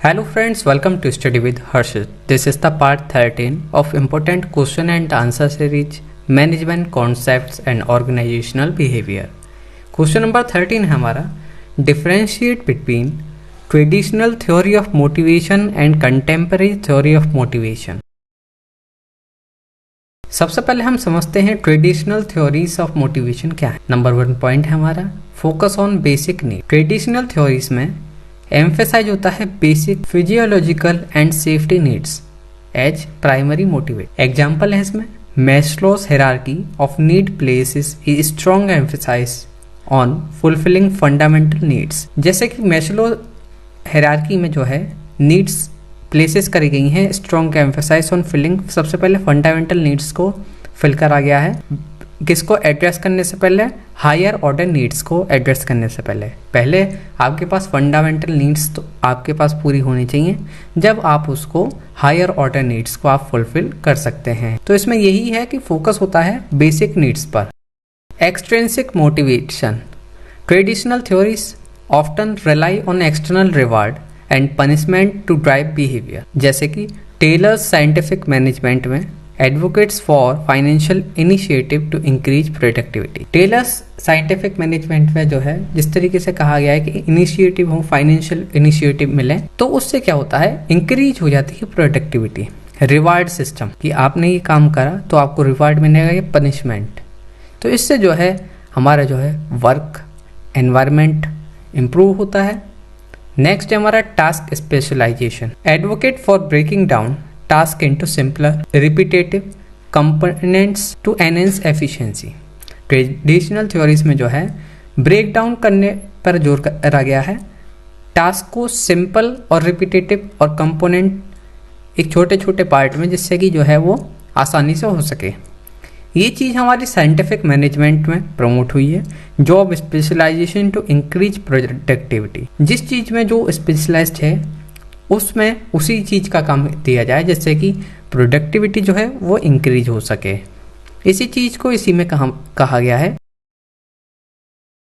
Hello friends, welcome to Study with Harshit. This is the part 13 of important question and answer series Management Concepts and Organizational Behavior. Question number 13 है हमारा Differentiate between Traditional Theory of Motivation and Contemporary Theory of Motivation. सबसे पहले हम समझते हैं traditional theories of motivation क्या है। Number 1 point है हमारा focus on basic need. Traditional theories में एम्फेसाइज होता है basic physiological and safety needs as primary motivate. Example है इसमें Maslow's hierarchy of need places a strong emphasise on fulfilling fundamental needs. जैसे कि मैस्लो हायरार्की में जो है नीड्स प्लेसेस करी गई हैं स्ट्रॉन्ग एम्फेसाइज ऑन फिलिंग। सबसे पहले फंडामेंटल नीड्स को फिल करा गया है, किसको एड्रेस करने से पहले, हायर ऑर्डर नीड्स को एड्रेस करने से पहले आपके पास फंडामेंटल नीड्स तो आपके पास पूरी होनी चाहिए, जब आप उसको हायर ऑर्डर नीड्स को आप फुलफिल कर सकते हैं। तो इसमें यही है कि फोकस होता है बेसिक नीड्स पर। Extrinsic motivation. Traditional theories often rely on external reward and punishment to drive behaviour. जैसे कि टेलर्स साइंटिफिक मैनेजमेंट में advocates for financial initiative to increase productivity. Taylor's scientific management में जो है जिस तरीके से कहा गया है कि इनिशिएटिव हो, फाइनेंशियल इनिशिएटिव मिले तो उससे क्या होता है, इंक्रीज हो जाती है प्रोडक्टिविटी। रिवार्ड सिस्टम कि आपने ये काम करा तो आपको रिवार्ड मिलेगा, ये पनिशमेंट। तो इससे जो है हमारा जो है वर्क एनवायरमेंट इम्प्रूव होता है। नेक्स्ट है हमारा task specialisation. Advocate for breaking down task into simpler repetitive components to enhance efficiency. Traditional theories में जो है ब्रेक डाउन करने पर जोर करा गया है, टास्क को सिंपल और रिपीटेटिव और कंपोनेंट एक छोटे छोटे पार्ट में, जिससे कि जो है वो आसानी से हो सके। ये चीज़ हमारी साइंटिफिक मैनेजमेंट में प्रमोट हुई है। Job specialisation to increase productivity. जिस चीज़ में जो स्पेशलाइज्ड है उसमें उसी चीज़ का काम दिया जाए जिससे कि प्रोडक्टिविटी जो है वो इंक्रीज हो सके। इसी चीज़ को इसी में कहा गया है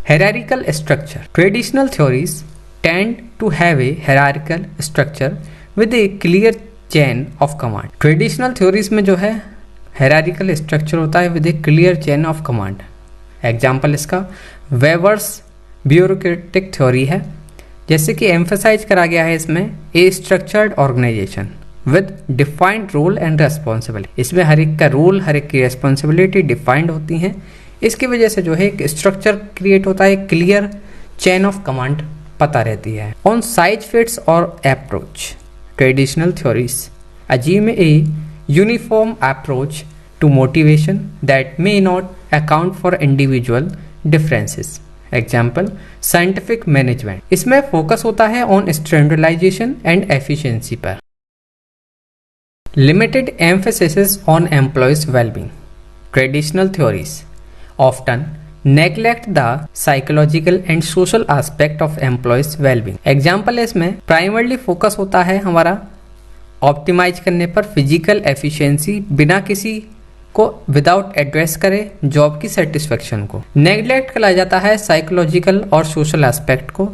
hierarchical structure. Traditional theories tend to have a hierarchical structure with a clear chain of command. Traditional theories में जो है हायरार्किकल स्ट्रक्चर होता है with a clear chain of command. Example इसका वेबर्स ब्यूरोक्रेटिक थ्योरी है। जैसे कि एम्फेसाइज करा गया है इसमें a structured organisation with defined role and responsibility. इसमें हर एक का रोल, हर एक की रेस्पॉन्सिबिलिटी डिफाइंड होती हैं। इसकी वजह से जो है एक स्ट्रक्चर क्रिएट होता है, क्लियर चेन ऑफ कमांड पता रहती है। One size fits all approach. Traditional theories assume a uniform approach to motivation that may not account for individual differences. Example scientific management. इसमें फोकस होता है ऑन स्टैंडर्डाइजेशन एंड एफिशिएंसी पर। Limited emphasis on employees wellbeing. Traditional theories often neglect the psychological and social aspect of employees wellbeing. Example इसमें primarily focus होता है हमारा optimise करने पर फिजिकल एफिशिएंसी, बिना किसी को विदाउट एड्रेस करे जॉब की सेटिस्फेक्शन को। नेग्लेक्ट करा जाता है साइकोलॉजिकल और सोशल एस्पेक्ट को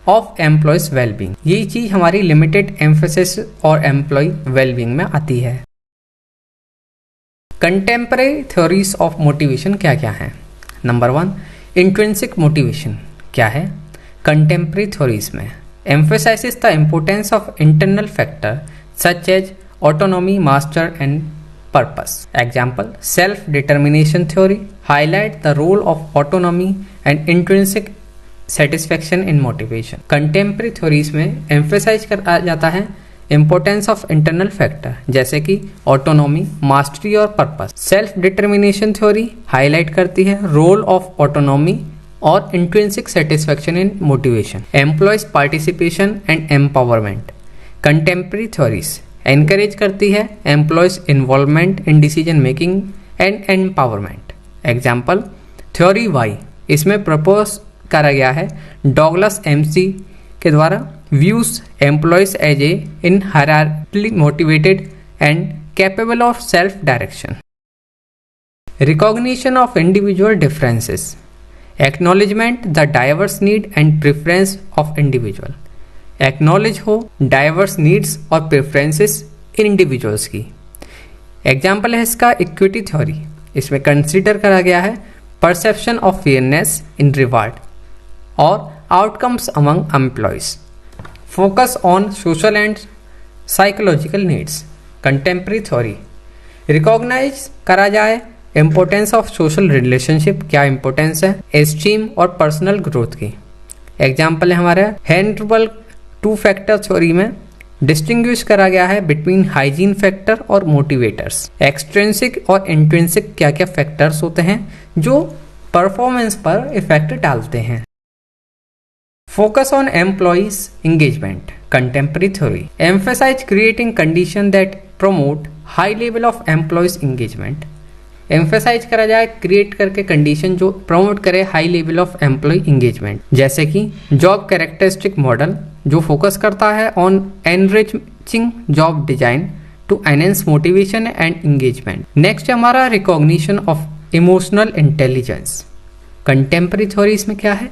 ऑफ एम्प्लॉयज वेलबींग। ये चीज हमारी लिमिटेड एम्फेसिस और एम्प्लॉय वेलबींग में आती है। कंटेम्परेरी थ्योरीज ऑफ मोटिवेशन क्या क्या है। नंबर 1 इंट्रिंसिक मोटिवेशन क्या है। कंटेम्परेरी थ्योरीज में emphasise the importance of internal factor such as autonomy, master and purpose. Example self-determination theory highlight the role of autonomy and intrinsic satisfaction in motivation. Contemporary theories में emphasize करा जाता है importance of internal factor जैसे कि autonomy, mastery और purpose. Self-determination theory highlight करती है role of autonomy और intrinsic satisfaction in motivation. Employees participation and empowerment. Contemporary theories encourage करती है employees involvement in decision making and empowerment. Example theory Y. इसमें propose करा गया है डॉगलस एमसी के द्वारा views employees as a in hierarchically motivated and capable of self direction. Recognition of individual differences acknowledgement the diverse need and preference of individual. Acknowledge हो diverse needs और preferences इन individuals की। Example है इसका equity theory. इसमें consider करा गया है perception of fairness in reward और outcomes among employees. Focus on social and psychological needs. Contemporary theory recognise करा जाए इम्पोर्टेंस ऑफ सोशल रिलेशनशिप, क्या इम्पोर्टेंस है एस्टीम और पर्सनल ग्रोथ की। एग्जाम्पल है हमारे हैंडबल टू फैक्टर थ्योरी में डिस्टिंग्विश करा गया है बिटवीन हाइजीन फैक्टर और मोटिवेटर्स। एक्सट्रिंसिक और इंट्रिंसिक क्या क्या फैक्टर्स होते हैं जो परफॉर्मेंस पर इफेक्ट डालते हैं। Focus on employees engagement. Contemporary theory emphasise creating condition that promote high level of employees engagement. Emphasise करा जाए क्रिएट करके कंडीशन जो प्रमोट करे high level of employee engagement, जैसे कि जॉब कैरेक्टरिस्टिक मॉडल जो फोकस करता है on enriching job design to enhance motivation and engagement. Next है हमारा recognition of emotional intelligence. Contemporary theory इसमें क्या है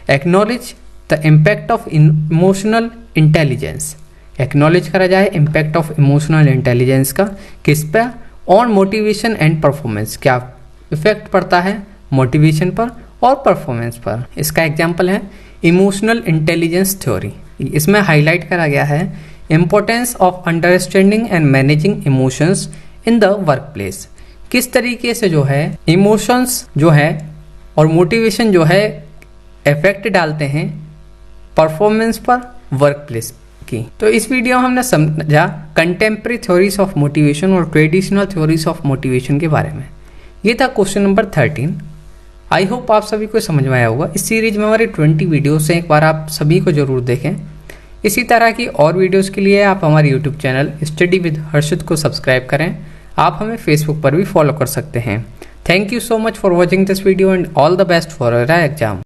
acknowledge the impact of emotional intelligence. Acknowledge करा जाए इम्पैक्ट ऑफ इमोशनल इंटेलिजेंस का किस पे ऑन मोटिवेशन एंड परफॉर्मेंस, क्या इफेक्ट पड़ता है मोटिवेशन पर और परफॉर्मेंस पर। इसका एग्जांपल है इमोशनल इंटेलिजेंस थ्योरी। इसमें हाईलाइट करा गया है importance of understanding and managing emotions in the work place. किस तरीके से जो है इमोशंस जो है और मोटिवेशन जो है इफेक्ट डालते हैं परफॉर्मेंस पर वर्क प्लेस की। तो इस वीडियो में हमने समझा कंटेम्प्रेरी थ्योरीज ऑफ मोटिवेशन और ट्रेडिशनल थ्योरीज ऑफ मोटिवेशन के बारे में। ये था क्वेश्चन नंबर 13। आई होप आप सभी को समझ में आया होगा। इस सीरीज में हमारे 20 वीडियोस हैं, एक बार आप सभी को जरूर देखें। इसी तरह की और वीडियोस के लिए आप हमारे यूट्यूब चैनल स्टडी विद हर्षित को सब्सक्राइब करें। आप हमें फेसबुक पर भी फॉलो कर सकते हैं। Thank you so much for watching this video and all the best for your exam.